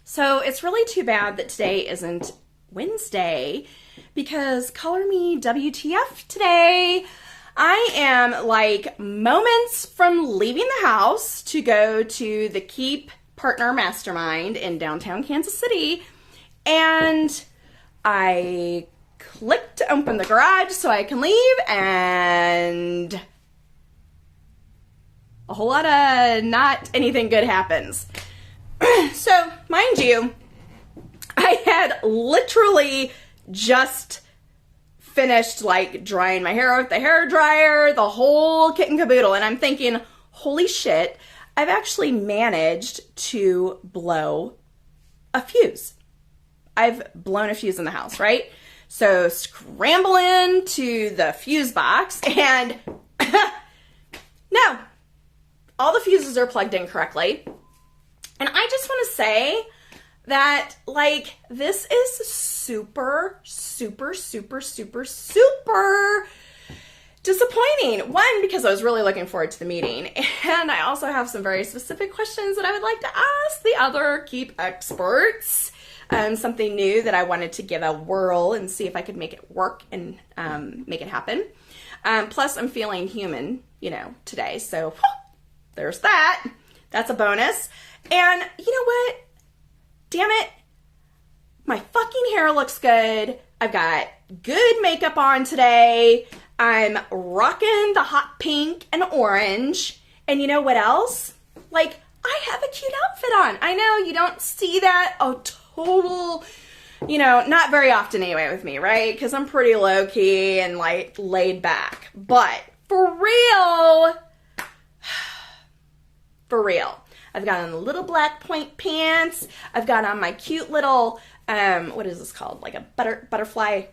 So it's really too bad that today isn't Wednesday because color me WTF today. I am like moments from leaving the house to go to the Keep Partner Mastermind in downtown Kansas City, and I clicked to open the garage so I can leave, and a whole lot of not anything good happens. So, mind you, I had literally just finished like drying my hair with the hair dryer, the whole kit and caboodle, and I'm thinking, holy shit, I've actually managed to blow a fuse. I've blown a fuse in the house, right? So scramble into the fuse box and no, all the fuses are plugged in correctly. And I just want to say that, like, this is super, super, super, super, super disappointing. One, because I was really looking forward to the meeting. And I also have some very specific questions that I would like to ask the other Keep experts. Something new that I wanted to give a whirl and see if I could make it work and make it happen. Plus, I'm feeling human, today. So there's that. That's a bonus. And you know what? Damn it. My fucking hair looks good. I've got good makeup on today. I'm rocking the hot pink and orange. And you know what else? Like, I have a cute outfit on. I know you don't see that total, not very often anyway with me, right? Because I'm pretty low-key and like laid back. But for real, I've got on the little black point pants. I've got on my cute little, what is this called? Like a butterfly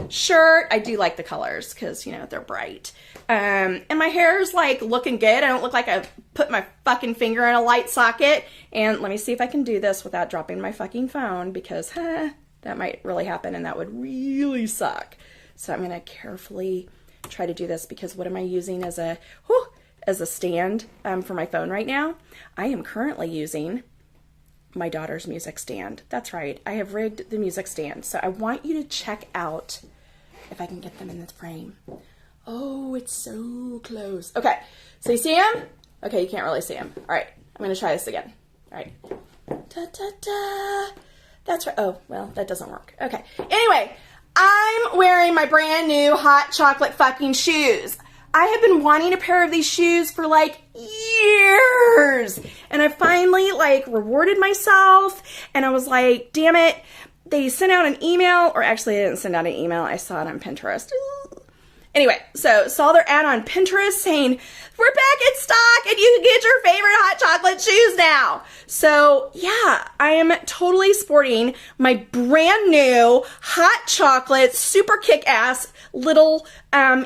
shirt. I do like the colors because, they're bright. And my hair's like looking good. I don't look like I put my fucking finger in a light socket. And let me see if I can do this without dropping my fucking phone because that might really happen and that would really suck. So I'm going to carefully try to do this because what am I using as a stand for my phone right now? I am currently using my daughter's music stand. That's right. I have rigged the music stand. So I want you to check out if I can get them in the frame. Oh, it's so close. Okay. So you see them? Okay, you can't really see them. All right. I'm going to try this again. All right. Da-da-da. That's right. Oh, well, that doesn't work. Okay. Anyway, I'm wearing my brand new hot chocolate fucking shoes. I have been wanting a pair of these shoes for like years. And I finally like rewarded myself. And I was like, damn it. They sent out an email, or actually they didn't send out an email. I saw it on Pinterest. Anyway, so saw their ad on Pinterest saying, we're back in stock and you can get your favorite hot chocolate shoes now. So yeah, I am totally sporting my brand new hot chocolate, super kick-ass little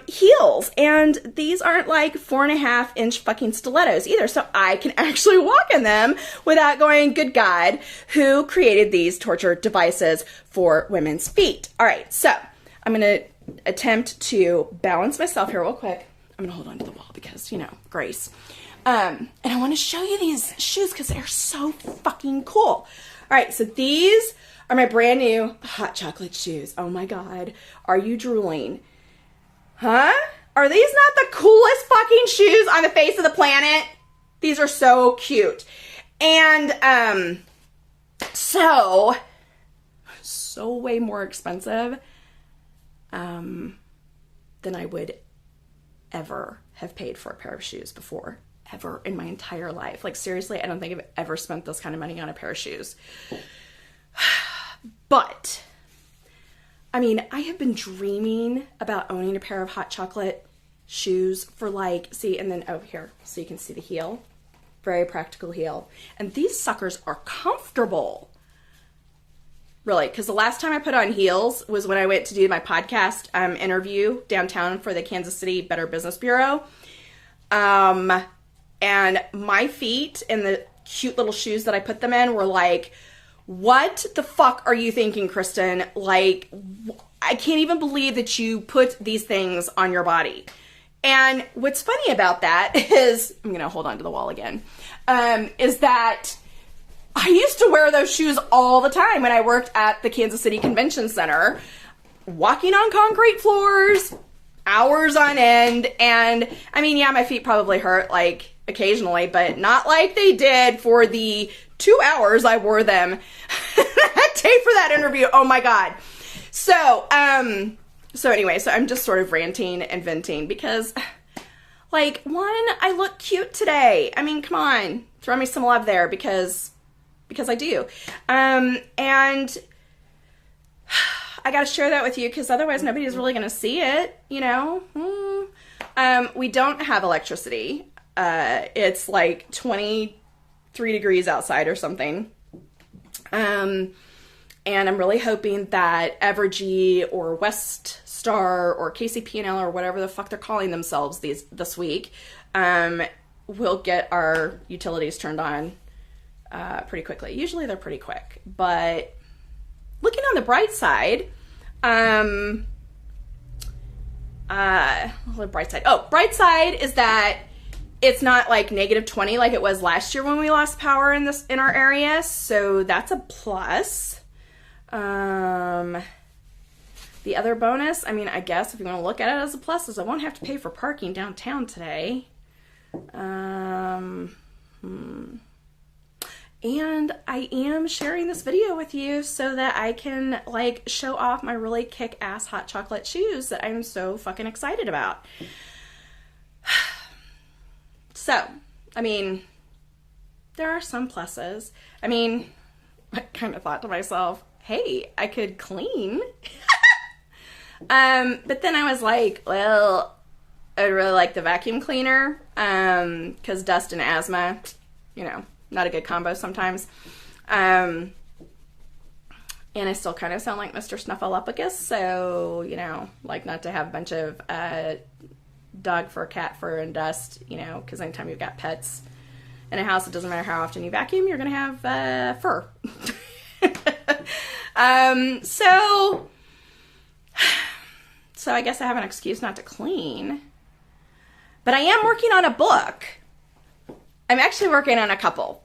heels. And these aren't like 4.5-inch fucking stilettos either. So I can actually walk in them without going, good God, who created these torture devices for women's feet? All right, so I'm going to attempt to balance myself here real quick. I'm gonna hold on to the wall because, grace. And I want to show you these shoes because they're so fucking cool. All right, so these are my brand new hot chocolate shoes. Oh my God, are you drooling? Huh? Are these not the coolest fucking shoes on the face of the planet? These are so cute. And so way more expensive than I would ever have paid for a pair of shoes before, ever in my entire life. Like seriously, I don't think I've ever spent this kind of money on a pair of shoes. But, I mean, I have been dreaming about owning a pair of hot chocolate shoes for like, see, and then, oh, here, so you can see the heel. Very practical heel. And these suckers are comfortable. Really, because the last time I put on heels was when I went to do my podcast interview downtown for the Kansas City Better Business Bureau. And my feet and the cute little shoes that I put them in were like, what the fuck are you thinking, Kristen? Like, I can't even believe that you put these things on your body. And what's funny about that is, I'm going to hold on to the wall again. is that I used to wear those shoes all the time when I worked at the Kansas City Convention Center, walking on concrete floors, hours on end. And I mean, yeah, my feet probably hurt like occasionally, but not like they did for the 2 hours I wore them that day for that interview. Oh my God. So anyway, so I'm just sort of ranting and venting because, like, one, I look cute today. I mean, come on, throw me some love there because I do. And I got to share that with you because otherwise nobody's really going to see it, you know? We don't have electricity. It's like 23 degrees outside or something. And I'm really hoping that Evergy or West Star or KCP&L or whatever the fuck they're calling themselves this week will get our utilities turned on pretty quickly. Usually they're pretty quick, but looking on the bright side, bright side is that it's not like -20 like it was last year when we lost power in our area, so that's a plus. The other bonus, I mean, I guess if you want to look at it as a plus, is I won't have to pay for parking downtown today. And I am sharing this video with you so that I can, like, show off my really kick-ass hot chocolate shoes that I'm so fucking excited about. So, I mean, there are some pluses. I mean, I kind of thought to myself, hey, I could clean. But then I was like, well, I'd really like the vacuum cleaner, because dust and asthma, you know, not a good combo sometimes. And I still kind of sound like Mr. Snuffleupagus, so, you know, like not to have a bunch of dog fur, cat fur, and dust, you know, because anytime you've got pets in a house, it doesn't matter how often you vacuum, you're going to have fur. So I guess I have an excuse not to clean. But I am working on a book. I'm actually working on a couple.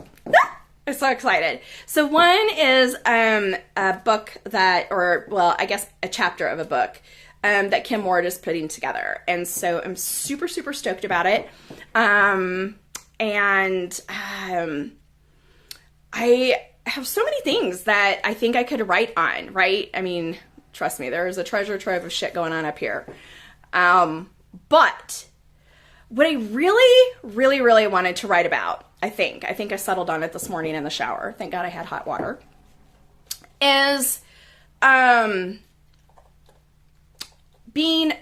I'm so excited. So one is a book that, or well, I guess a chapter of a book that Kim Ward is putting together. And so I'm super, super stoked about it. I have so many things that I think I could write on, right? I mean, trust me, there is a treasure trove of shit going on up here. But what I really, really, really wanted to write about, I think I settled on it this morning in the shower. Thank God I had hot water. Is being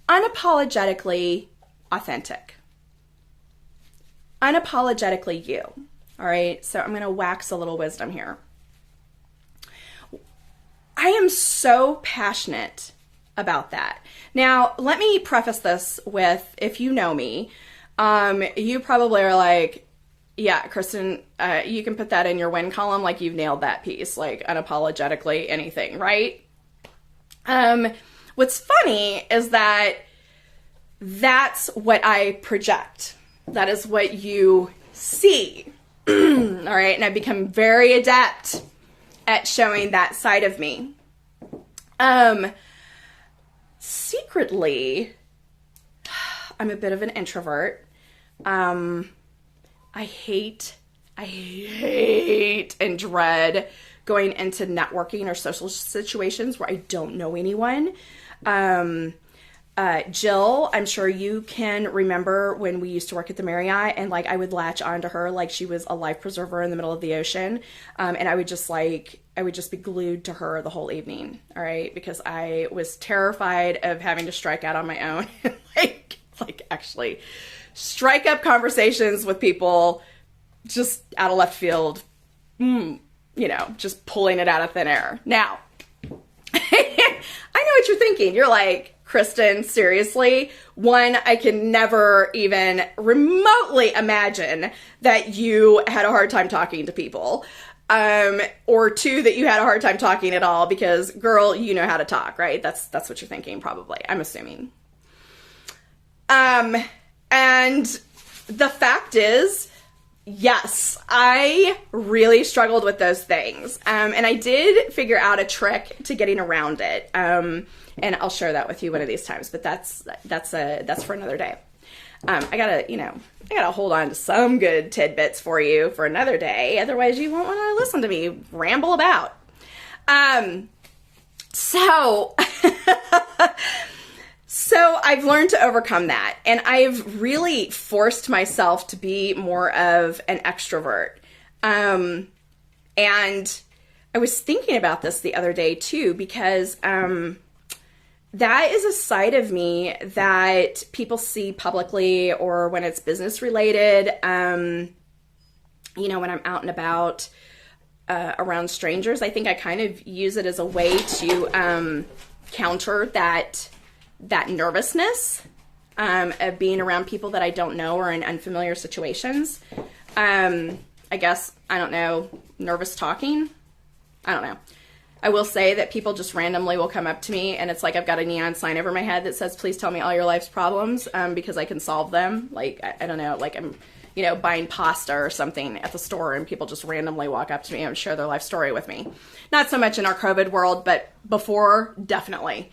unapologetically authentic. Unapologetically you. All right, so I'm going to wax a little wisdom here. I am so passionate about that. Now, let me preface this with, if you know me, you probably are like, yeah, Kristen, you can put that in your win column, like you've nailed that piece, like unapologetically anything, right? What's funny is that that's what I project. That is what you see. All right, and I've become very adept at showing that side of me. Secretly, I'm a bit of an introvert. I hate and dread going into networking or social situations where I don't know anyone. Jill, I'm sure you can remember when we used to work at the Marriott, and like I would latch onto her like she was a life preserver in the middle of the ocean, and I would just be glued to her the whole evening. All right, because I was terrified of having to strike out on my own, like actually strike up conversations with people just out of left field, you know, just pulling it out of thin air. Now, I know what you're thinking. You're like, Kristen, seriously? One, I can never even remotely imagine that you had a hard time talking to people. Or two, that you had a hard time talking at all because, girl, you know how to talk, right? That's what you're thinking, probably. I'm assuming. And the fact is, Yes, I really struggled with those things. And I did figure out a trick to getting around it. And I'll share that with you one of these times, but that's for another day. I gotta hold on to some good tidbits for you for another day. Otherwise you won't want to listen to me ramble about. So I've learned to overcome that, and I've really forced myself to be more of an extrovert. And I was thinking about this the other day too, because that is a side of me that people see publicly or when it's business related. When I'm out and about around strangers, I think I kind of use it as a way to counter that nervousness of being around people that I don't know or in unfamiliar situations. I guess, I don't know, nervous talking? I don't know. I will say that people just randomly will come up to me and it's like I've got a neon sign over my head that says, please tell me all your life's problems, because I can solve them. Like, I don't know, like I'm, buying pasta or something at the store and people just randomly walk up to me and share their life story with me. Not so much in our COVID world, but before, definitely.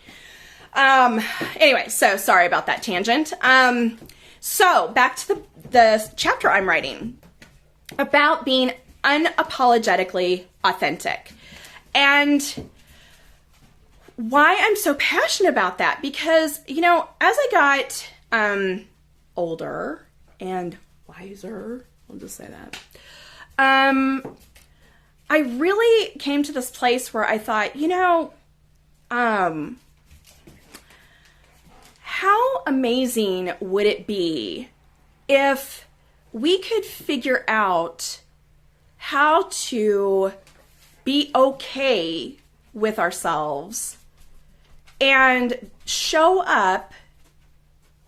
Anyway, so sorry about that tangent. So back to the chapter I'm writing about being unapologetically authentic. And why I'm so passionate about that, because, as I got older and wiser, I'll just say that, I really came to this place where I thought, how amazing would it be if we could figure out how to be okay with ourselves and show up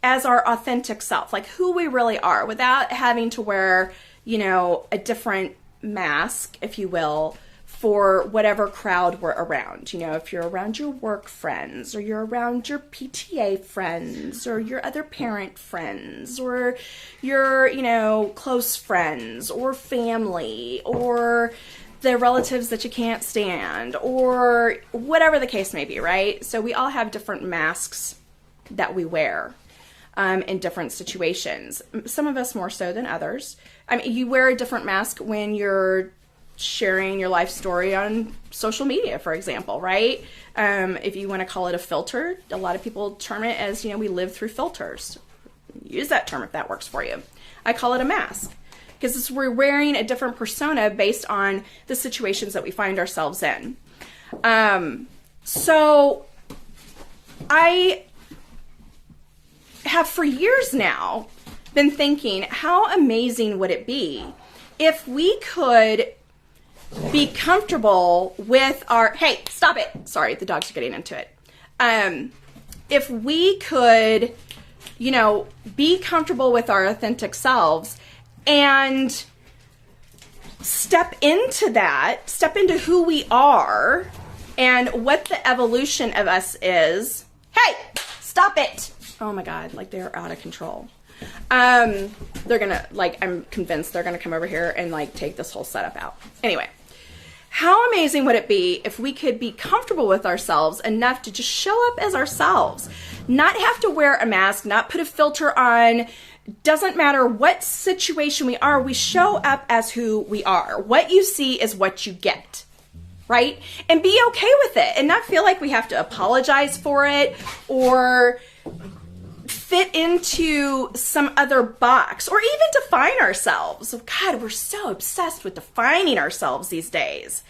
as our authentic self, like who we really are, without having to wear, a different mask, if you will, for whatever crowd we're around. If you're around your work friends, or you're around your PTA friends, or your other parent friends, or your, close friends, or family, or the relatives that you can't stand, or whatever the case may be, right? So we all have different masks that we wear in different situations. Some of us more so than others. I mean, you wear a different mask when you're sharing your life story on social media, for example, right? If you want to call it a filter, a lot of people term it as, we live through filters. Use that term if that works for you. I call it a mask, because we're wearing a different persona based on the situations that we find ourselves in. So I have for years now been thinking, how amazing would it be if we could be comfortable with our, hey, stop it. Sorry, the dogs are getting into it. If we could, be comfortable with our authentic selves and step into who we are and what the evolution of us is. Hey, stop it. Oh my God, like they're out of control. They're gonna, I'm convinced they're gonna come over here and take this whole setup out. Anyway, how amazing would it be if we could be comfortable with ourselves enough to just show up as ourselves, not have to wear a mask, not put a filter on. Doesn't matter what situation we are, we show up as who we are. What you see is what you get, right? And be okay with it and not feel like we have to apologize for it or fit into some other box or even define ourselves. God, we're so obsessed with defining ourselves these days.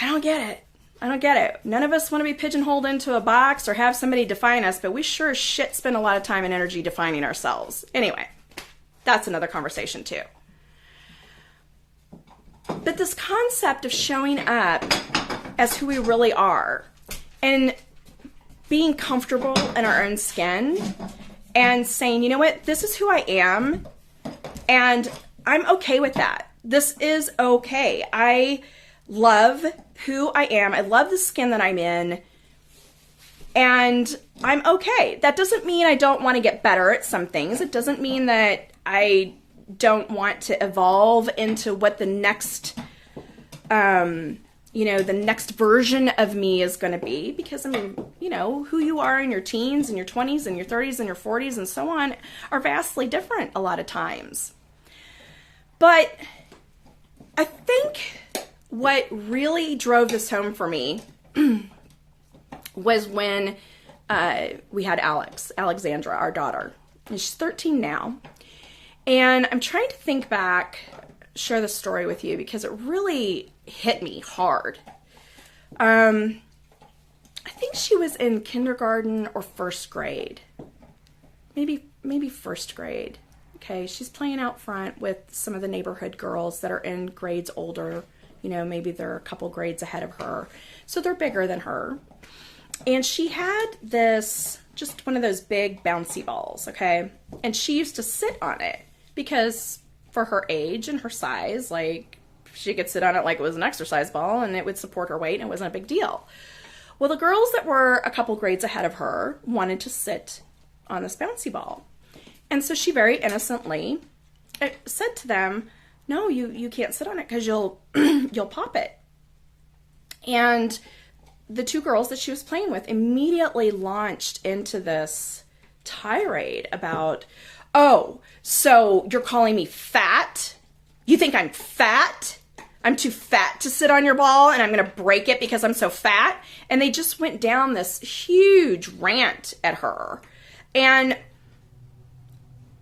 I don't get it. None of us want to be pigeonholed into a box or have somebody define us, but we sure as shit spend a lot of time and energy defining ourselves. Anyway, that's another conversation too. But this concept of showing up as who we really are and being comfortable in our own skin and saying, you know what, this is who I am and I'm okay with that. This is okay. I love who I am. I love the skin that I'm in and I'm okay. That doesn't mean I don't want to get better at some things. It doesn't mean that I don't want to evolve into what the next, you know, the next version of me is going to be, because I mean, you know, who you are in your teens and your 20s and your 30s and your 40s and so on are vastly different a lot of times. But I think what really drove this home for me was when we had Alexandra, our daughter. And she's 13 now. And I'm trying to think back, share the story with you, because it really hit me hard. I think she was in kindergarten or first grade. Maybe first grade. Okay, she's playing out front with some of the neighborhood girls that are in grades older. You know, maybe they're a couple grades ahead of her. So they're bigger than her. And she had this, just one of those big bouncy balls, okay? And she used to sit on it because for her age and her size, like, she could sit on it like it was an exercise ball and it would support her weight and it wasn't a big deal. Well, the girls that were a couple grades ahead of her wanted to sit on this bouncy ball. And so she very innocently said to them, no, you can't sit on it because you'll pop it. And the two girls that she was playing with immediately launched into this tirade about, oh, so you're calling me fat? You think I'm fat? I'm too fat to sit on your ball and I'm going to break it because I'm so fat? And they just went down this huge rant at her. And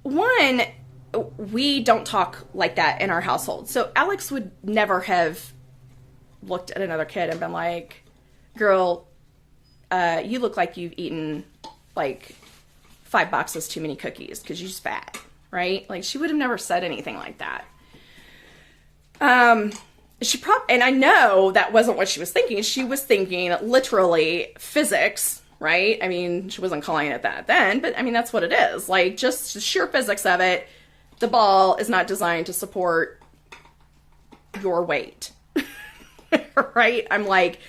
one, we don't talk like that in our household. So Alex would never have looked at another kid and been like, girl, you look like you've eaten like 5 boxes too many cookies because you're just fat, right? Like, she would have never said anything like that. And I know that wasn't what she was thinking. She was thinking literally physics, right? I mean, she wasn't calling it that then, but I mean, that's what it is. Like, just the sheer physics of it. The ball is not designed to support your weight, right? I'm like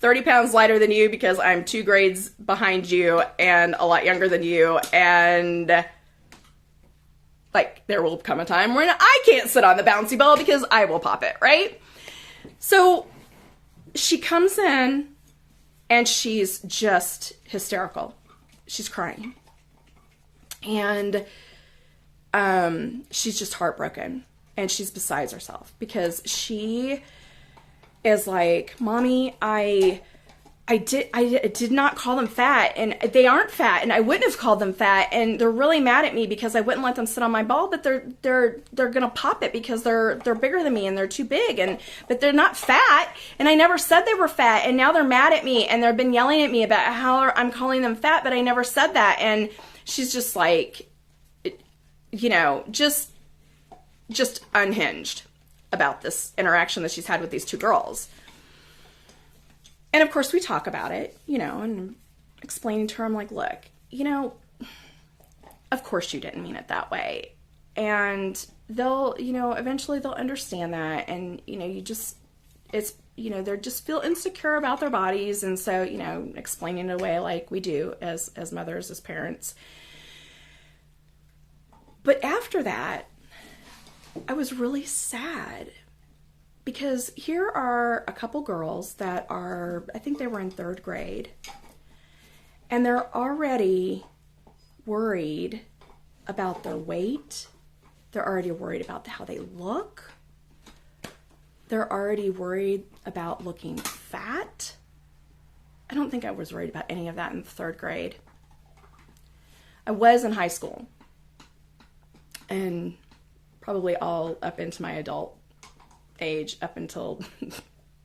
30 pounds lighter than you because I'm 2 grades behind you and a lot younger than you. And like, there will come a time when I can't sit on the bouncy ball because I will pop it, right? So she comes in and she's just hysterical. She's crying. And she's just heartbroken and she's besides herself because she is like, Mommy, I did not call them fat and they aren't fat and I wouldn't have called them fat and they're really mad at me because I wouldn't let them sit on my ball, but they're gonna pop it because they're bigger than me and they're too big but they're not fat and I never said they were fat and now they're mad at me and they've been yelling at me about how I'm calling them fat, but I never said that. And she's just like, you know, just unhinged about this interaction that she's had with these two girls. And of course we talk about it, you know, and I'm explaining to her, I'm like, look, you know, of course you didn't mean it that way. And they'll, you know, eventually they'll understand that. And, you know, it's, you know, they just feel insecure about their bodies. And so, you know, explaining it away like we do as mothers, as parents. But after that, I was really sad because here are a couple girls that are, I think they were in 3rd grade, and they're already worried about their weight. They're already worried about how they look. They're already worried about looking fat. I don't think I was worried about any of that in 3rd grade. I was in high school. And probably all up into my adult age, up until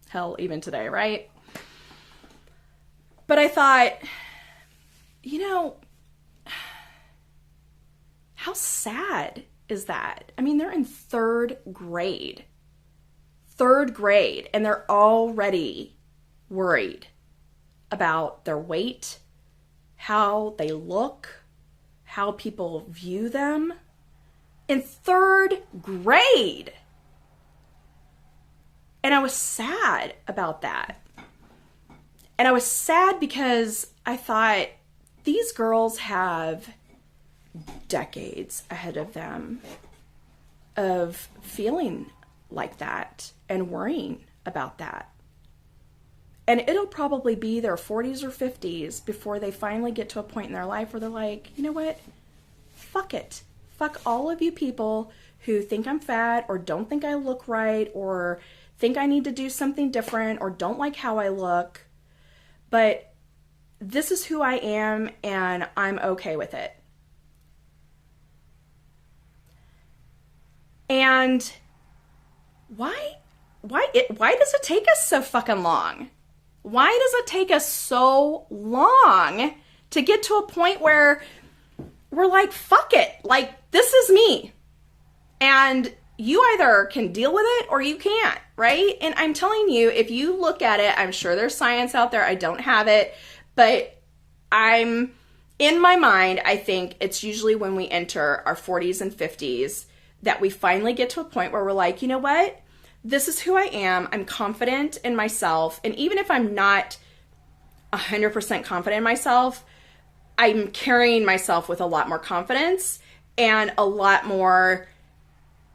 hell, even today, right? But I thought, you know, how sad is that? I mean, they're in 3rd grade. 3rd grade, and they're already worried about their weight, how they look, how people view them. In 3rd grade. And I was sad about that. And I was sad because I thought these girls have decades ahead of them of feeling like that and worrying about that. And it'll probably be their 40s or 50s before they finally get to a point in their life where they're like, you know what? Fuck it. Fuck all of you people who think I'm fat or don't think I look right or think I need to do something different or don't like how I look. But this is who I am and I'm okay with it. And why does it take us so fucking long? Why does it take us so long to get to a point where we're like, fuck it, like, this is me. And you either can deal with it or you can't, right? And I'm telling you, if you look at it, I'm sure there's science out there. I don't have it, but in my mind, I think it's usually when we enter our 40s and 50s that we finally get to a point where we're like, you know what? This is who I am. I'm confident in myself. And even if I'm not 100% confident in myself, I'm carrying myself with a lot more confidence and a lot more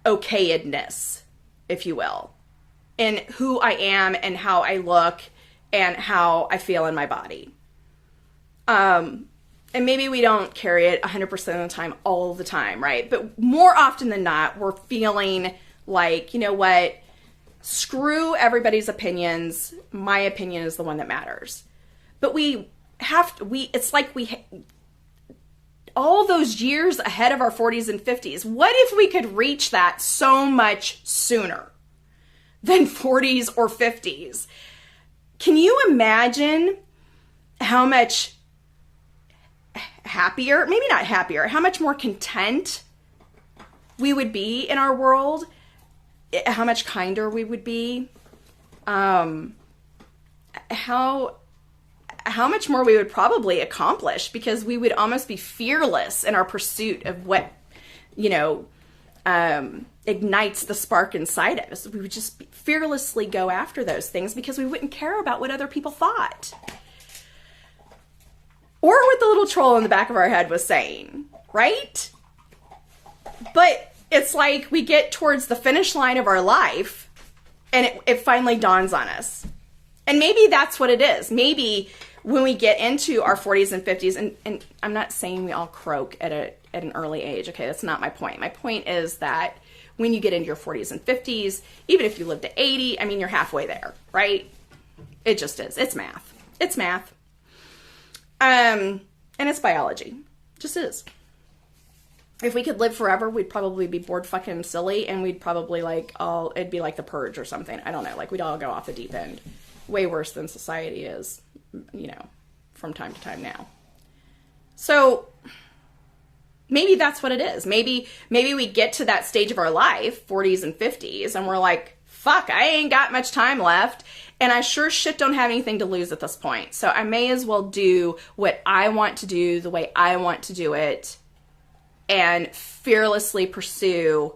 okayedness, if you will, in who I am and how I look and how I feel in my body. And maybe we don't carry it 100% of the time, all the time, right? But more often than not, we're feeling like, you know what? Screw everybody's opinions. My opinion is the one that matters. But it's like all those years ahead of our 40s and 50s. What if we could reach that so much sooner than 40s or 50s? Can you imagine how much happier, maybe not happier, how much more content we would be in our world? How much kinder we would be? How much more we would probably accomplish, because we would almost be fearless in our pursuit of what, ignites the spark inside of us. We would just fearlessly go after those things because we wouldn't care about what other people thought. Or what the little troll in the back of our head was saying, right? But it's like we get towards the finish line of our life and it finally dawns on us. And maybe that's what it is. Maybe when we get into our 40s and 50s, and I'm not saying we all croak at an early age, okay? That's not my point. My point is that when you get into your 40s and 50s, even if you live to 80, I mean, you're halfway there, right? It just is. It's math. It's math. And it's biology. Just is. If we could live forever, we'd probably be bored fucking silly, and we'd probably it'd be like the Purge or something. I don't know. Like, we'd all go off the deep end. Way worse than society is, from time to time now. So maybe that's what it is. Maybe we get to that stage of our life, 40s and 50s, and we're like, fuck, I ain't got much time left. And I sure shit don't have anything to lose at this point. So I may as well do what I want to do the way I want to do it and fearlessly pursue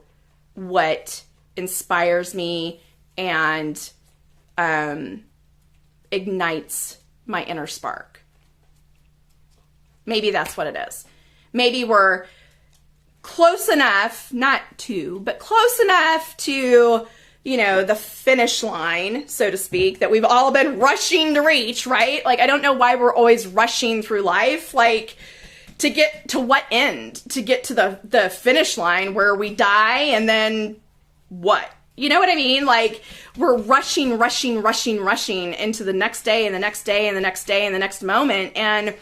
what inspires me and ignites my inner spark. Maybe that's what it is. Maybe we're close enough, not to, but close enough to, the finish line, so to speak, that we've all been rushing to reach, right? Like, I don't know why we're always rushing through life. Like, to get to what end? To get to the finish line where we die and then what? You know what I mean? Like, we're rushing into the next day and the next day and the next day and the next moment, and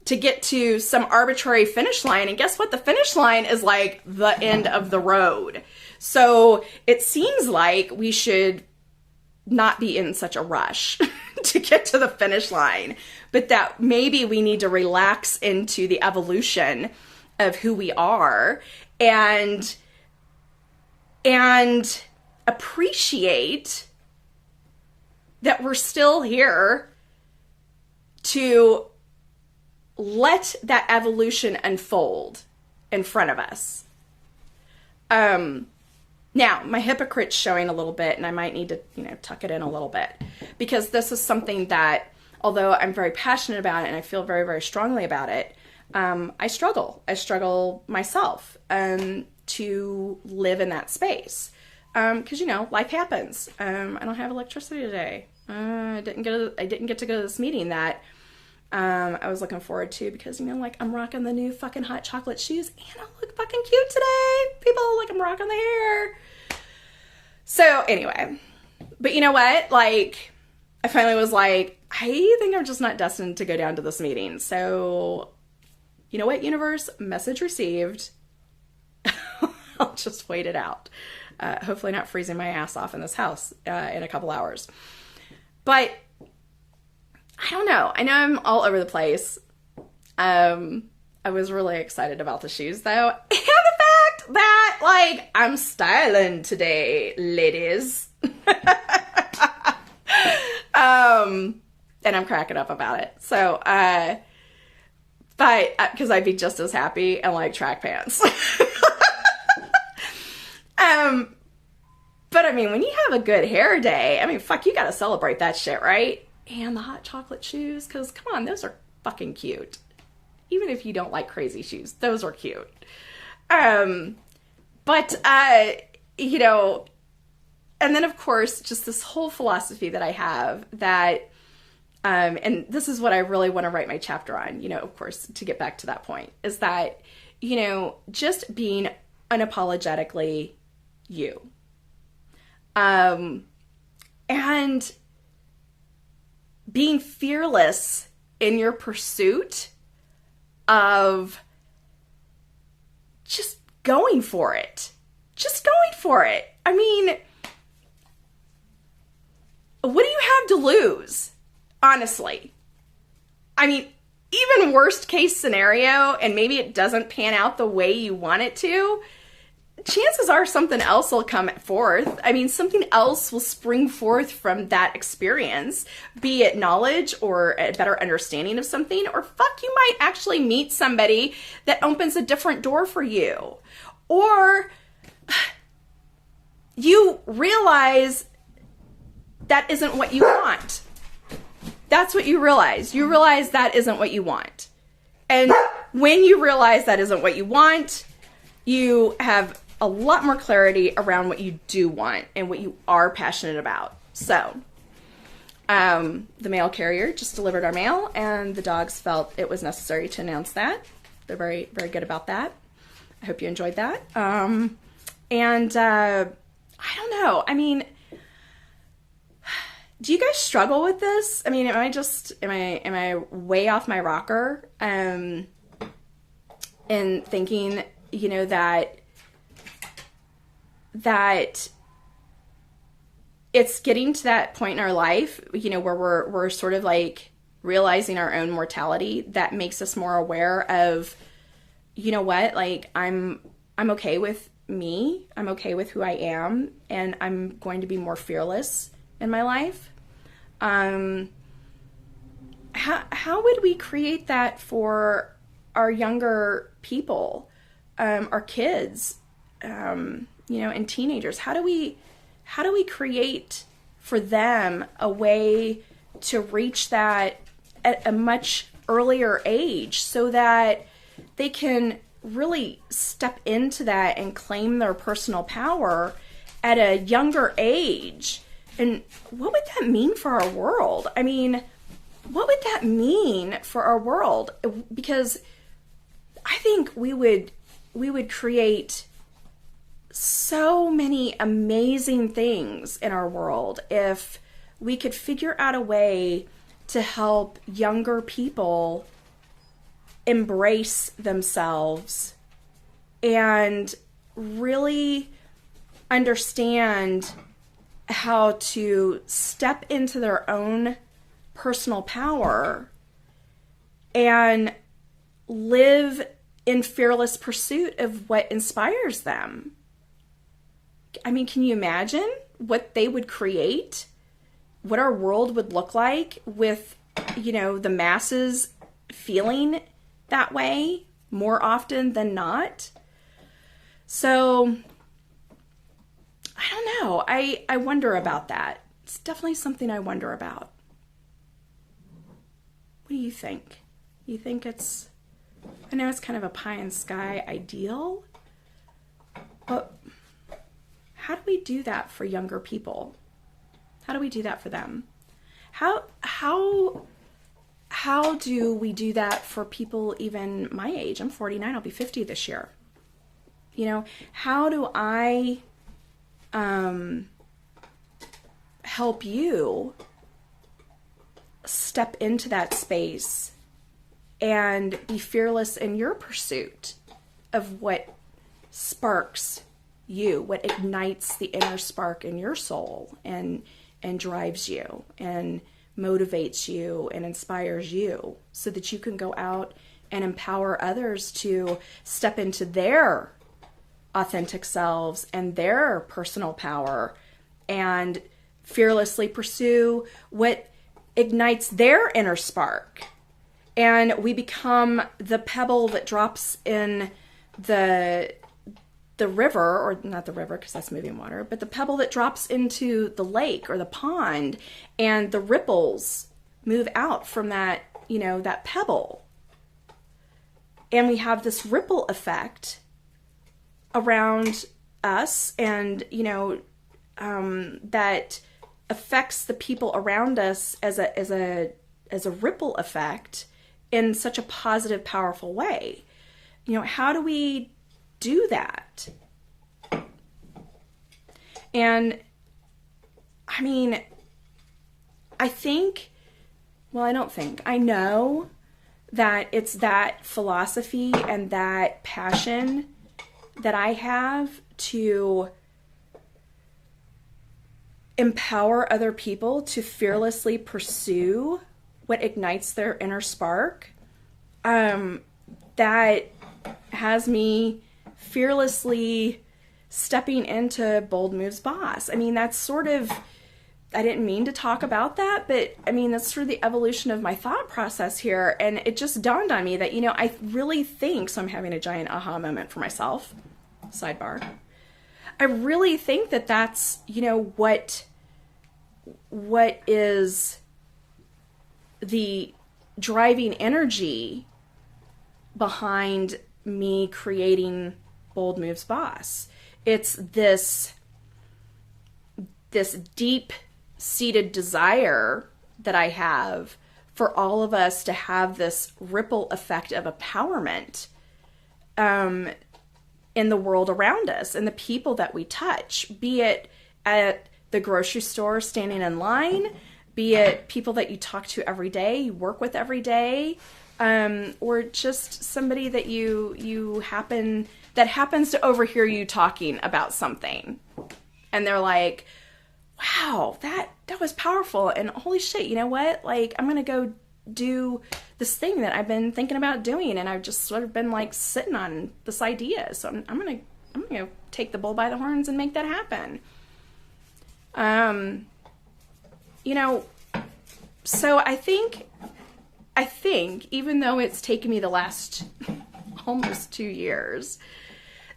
to get to some arbitrary finish line. And guess what? The finish line is like the end of the road. So it seems like we should not be in such a rush to get to the finish line, but that maybe we need to relax into the evolution of who we are and appreciate that we're still here to let that evolution unfold in front of us. Now, my hypocrite's showing a little bit, and I might need to, tuck it in a little bit, because this is something that, although I'm very passionate about it and I feel very, very strongly about it, I struggle. I struggle myself. And to live in that space. Because, you know, life happens. I don't have electricity today. I didn't get to go to this meeting that I was looking forward to because, you know, like, I'm rocking the new fucking Hot Cholocate shoes and I look fucking cute today. People, like, I'm rocking the hair. So anyway, but you know what? Like, I finally was like, I think I'm just not destined to go down to this meeting. So, you know what, universe? Message received. I'll just wait it out. Hopefully not freezing my ass off in this house in a couple hours. But I don't know. I know I'm all over the place. I was really excited about the shoes, though. And the fact that, like, I'm styling today, ladies. And I'm cracking up about it. So, but, because I'd be just as happy in, like, track pants. But I mean, when you have a good hair day, I mean, fuck, you gotta celebrate that shit, right? And the Hot Cholocate shoes, because come on, those are fucking cute. Even if you don't like crazy shoes, those are cute. But, you know, and then of course, just this whole philosophy that I have that, and this is what I really want to write my chapter on, you know, of course, to get back to that point, is that, you know, just being unapologetically you. And being fearless in your pursuit of just going for it. Just going for it. I mean, what do you have to lose? Honestly. I mean, even worst case scenario, and maybe it doesn't pan out the way you want it to, chances are something else will come forth. I mean, something else will spring forth from that experience, be it knowledge or a better understanding of something, or fuck, you might actually meet somebody that opens a different door for you. Or you realize that isn't what you want. That's what you realize. You realize that isn't what you want. And when you realize that isn't what you want, you have a lot more clarity around what you do want and what you are passionate about. So, the mail carrier just delivered our mail, and the dogs felt it was necessary to announce that. They're very, very good about that. I hope you enjoyed that. I don't know. I mean, do you guys struggle with this? I mean, am I way off my rocker? In thinking, you know, that it's getting to that point in our life, you know, where we're sort of like realizing our own mortality, that makes us more aware of, you know what, like, I'm okay with me, I'm okay with who I am, and I'm going to be more fearless in my life. How would we create that for our younger people, our kids, you know, and teenagers? How do we create for them a way to reach that at a much earlier age so that they can really step into that and claim their personal power at a younger age? And what would that mean for our world? I mean, what would that mean for our world? Because I think we would create so many amazing things in our world if we could figure out a way to help younger people embrace themselves and really understand how to step into their own personal power and live in fearless pursuit of what inspires them. I mean, can you imagine what they would create? What our world would look like with, you know, the masses feeling that way more often than not? So, I don't know. I wonder about that. It's definitely something I wonder about. What do you think? You think it's, I know it's kind of a pie in the sky ideal, But how do we do that for younger people? How do we do that for them? How do we do that for people even my age? I'm 49, I'll be 50 this year. You know, how do I help you step into that space and be fearless in your pursuit of what sparks you, what ignites the inner spark in your soul and drives you and motivates you and inspires you, so that you can go out and empower others to step into their authentic selves and their personal power and fearlessly pursue what ignites their inner spark. And we become the pebble that drops in the river, or not the river because that's moving water, but the pebble that drops into the lake or the pond, and the ripples move out from that, you know, that pebble. And we have this ripple effect around us, and, you know, that affects the people around us as a ripple effect in such a positive, powerful way. You know, how do we do that? And I mean, I know that it's that philosophy and that passion that I have to empower other people to fearlessly pursue what ignites their inner spark. That has me fearlessly stepping into Bold Moves Boss. I mean, that's sort of, I didn't mean to talk about that, but I mean, that's sort of the evolution of my thought process here. And it just dawned on me that, you know, I really think, so I'm having a giant aha moment for myself, sidebar. I really think that that's, you know, what is the driving energy behind me creating Bold Moves Boss. It's this deep-seated desire that I have for all of us to have this ripple effect of empowerment in the world around us and the people that we touch, be it at the grocery store standing in line, be it people that you talk to every day, you work with every day, or just somebody that happens to overhear you talking about something. And they're like, wow, that was powerful. And holy shit, you know what? Like, I'm going to go do this thing that I've been thinking about doing. And I've just sort of been like sitting on this idea. So I'm going to take the bull by the horns and make that happen. You know, so I think even though it's taken me the last almost 2 years,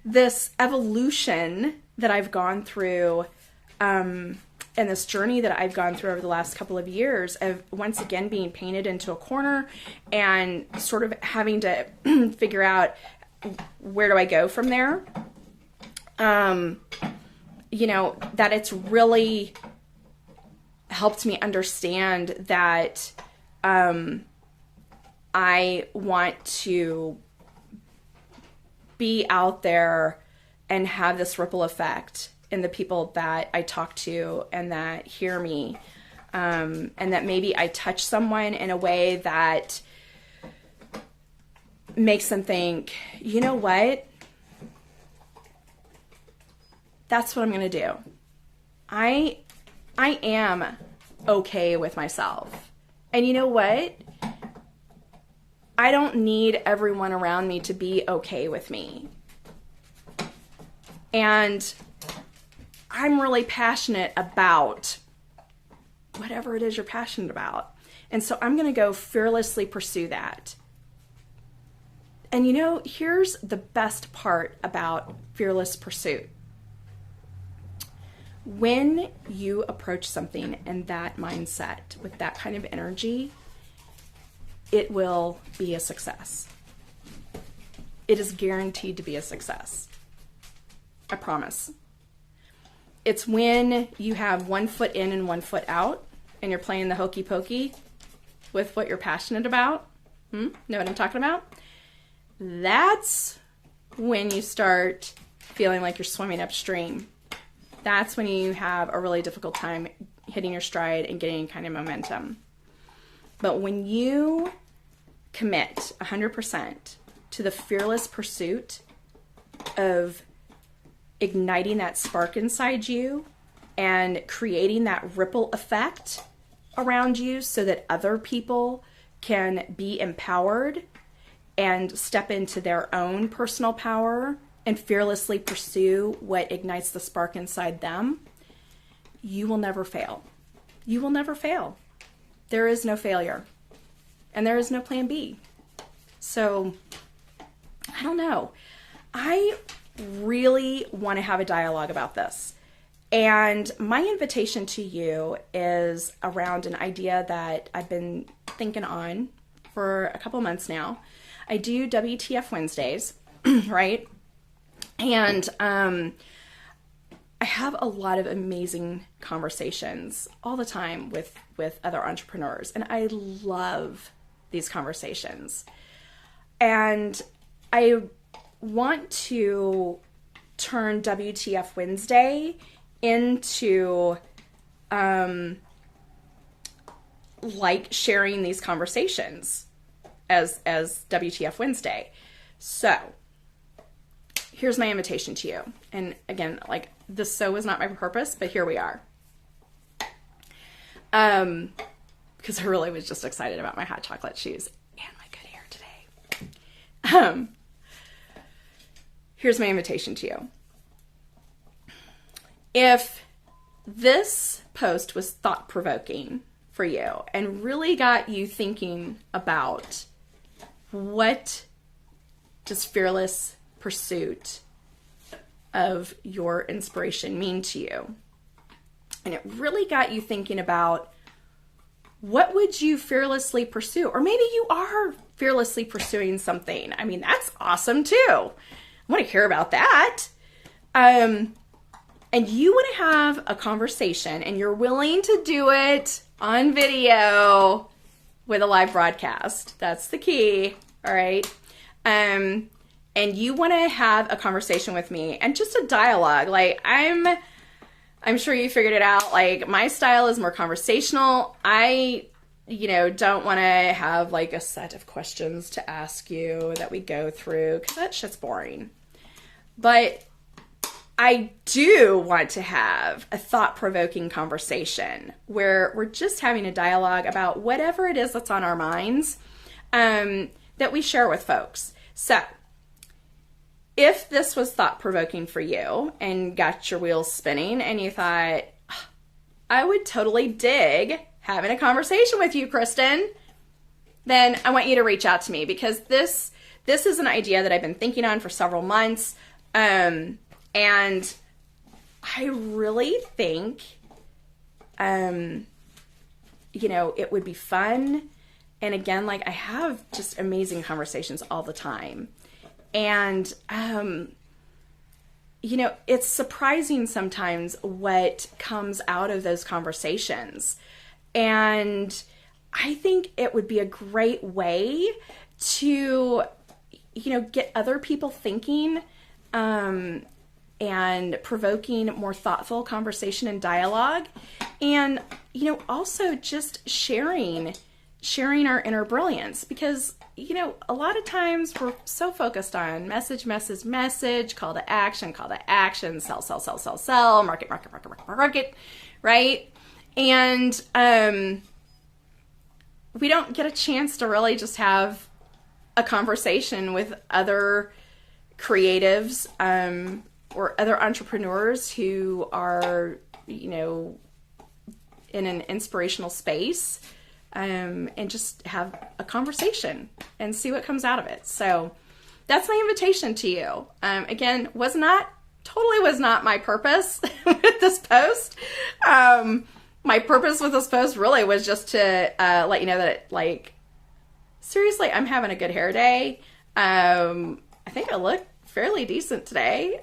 this evolution that I've gone through, and this journey that I've gone through over the last couple of years of once again being painted into a corner and sort of having to figure out where do I go from there. You know, that it's really helped me understand that I want to be out there and have this ripple effect in the people that I talk to and that hear me, and that maybe I touch someone in a way that makes them think, you know what? That's what I'm going to do. I am okay with myself. And you know what? I don't need everyone around me to be okay with me. And I'm really passionate about whatever it is you're passionate about. And so I'm going to go fearlessly pursue that. And you know, here's the best part about fearless pursuit. When you approach something in that mindset, with that kind of energy, it will be a success. It is guaranteed to be a success. I promise. It's when you have one foot in and one foot out, and you're playing the hokey pokey with what you're passionate about. Know what I'm talking about? That's when you start feeling like you're swimming upstream. That's when you have a really difficult time hitting your stride and getting kind of momentum. But when you commit 100% to the fearless pursuit of igniting that spark inside you and creating that ripple effect around you so that other people can be empowered and step into their own personal power and fearlessly pursue what ignites the spark inside them, you will never fail. You will never fail. There is no failure. And there is no plan B. So, I don't know. I really want to have a dialogue about this. And my invitation to you is around an idea that I've been thinking on for a couple months now. I do WTF Wednesdays, right? And I have a lot of amazing conversations all the time with other entrepreneurs, and I love these conversations. And I want to turn WTF Wednesday into like sharing these conversations as WTF Wednesday. So here's my invitation to you. And again, like, this so was not my purpose, but here we are. Because I really was just excited about my hot chocolate shoes and my good hair today. Here's my invitation to you. If this post was thought-provoking for you and really got you thinking about what does fearless pursuit of your inspiration mean to you, and it really got you thinking about what would you fearlessly pursue, or maybe you are fearlessly pursuing something. I mean, that's awesome too. I want to hear about that. And you want to have a conversation, and you're willing to do it on video with a live broadcast. That's the key. All right. And you want to have a conversation with me and just a dialogue. Like, I'm sure you figured it out. Like, my style is more conversational. I, don't want to have like a set of questions to ask you that we go through, because that shit's boring. But I do want to have a thought-provoking conversation where we're just having a dialogue about whatever it is that's on our minds, that we share with folks. So, if this was thought-provoking for you and got your wheels spinning and you thought, I would totally dig having a conversation with you, Kristen, then I want you to reach out to me, because this is an idea that I've been thinking on for several months. And I really think, it would be fun. And again, like, I have just amazing conversations all the time. And, it's surprising sometimes what comes out of those conversations. And I think it would be a great way to, get other people thinking, and provoking more thoughtful conversation and dialogue. And, also just sharing our inner brilliance, because a lot of times we're so focused on message, call to action, sell, market, right? And we don't get a chance to really just have a conversation with other creatives or other entrepreneurs who are, in an inspirational space. And just have a conversation and see what comes out of it. So that's my invitation to you. Again, was not my purpose with this post. My purpose with this post really was just to let you know that, seriously, I'm having a good hair day. I think I look fairly decent today.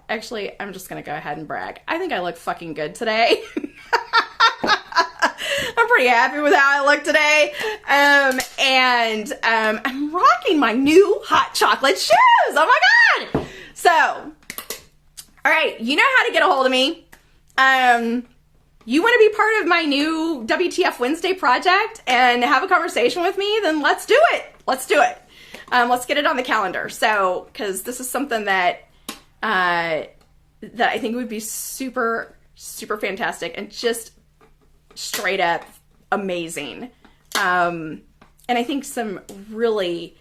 actually, I'm just going to go ahead and brag. I think I look fucking good today. I'm pretty happy with how I look today. I'm rocking my new Hot Chocolate Shoes. Oh my God. So, all right, you know how to get a hold of me. You want to be part of my new WTF Wednesday project and have a conversation with me? Then let's do it. Let's do it. Let's get it on the calendar. So, because this is something that I think would be super, super fantastic and just straight up amazing. And I think some really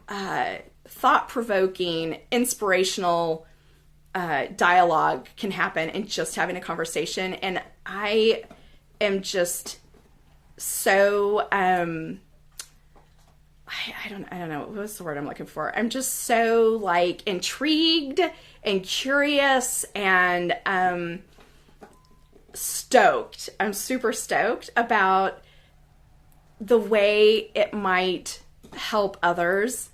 thought-provoking, inspirational dialogue can happen in just having a conversation. And I am just so I don't know, what's the word I'm looking for? I'm just so like intrigued and curious and stoked. I'm super stoked about the way it might help others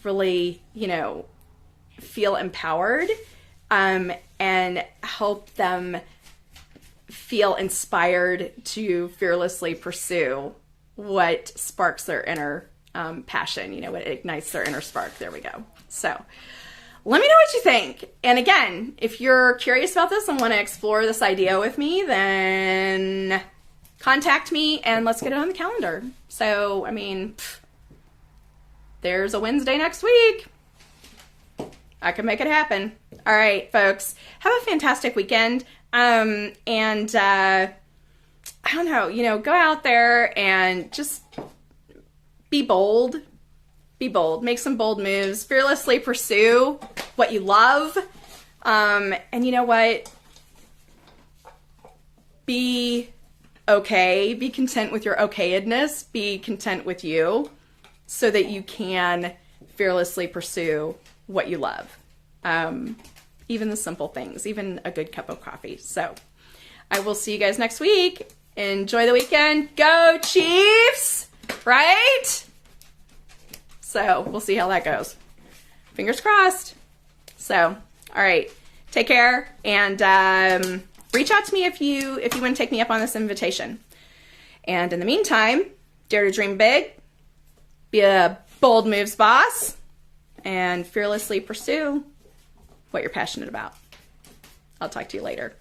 really, you know, feel empowered, and help them feel inspired to fearlessly pursue what sparks their inner passion, you know, what ignites their inner spark. There we go. So let me know what you think. And again, if you're curious about this and want to explore this idea with me, then contact me and let's get it on the calendar. So, I mean, there's a Wednesday next week. I can make it happen. All right, folks, have a fantastic weekend. I don't know, you know, go out there and just be bold. Be bold. Make some bold moves. Fearlessly pursue what you love. And you know what? Be okay. Be content with your okayedness. Be content with you so that you can fearlessly pursue what you love. Even the simple things, even a good cup of coffee. So I will see you guys next week. Enjoy the weekend. Go Chiefs! Right? So we'll see how that goes. Fingers crossed. So, all right. Take care and reach out to me if you want to take me up on this invitation. And in the meantime, dare to dream big, be a bold moves boss, and fearlessly pursue what you're passionate about. I'll talk to you later.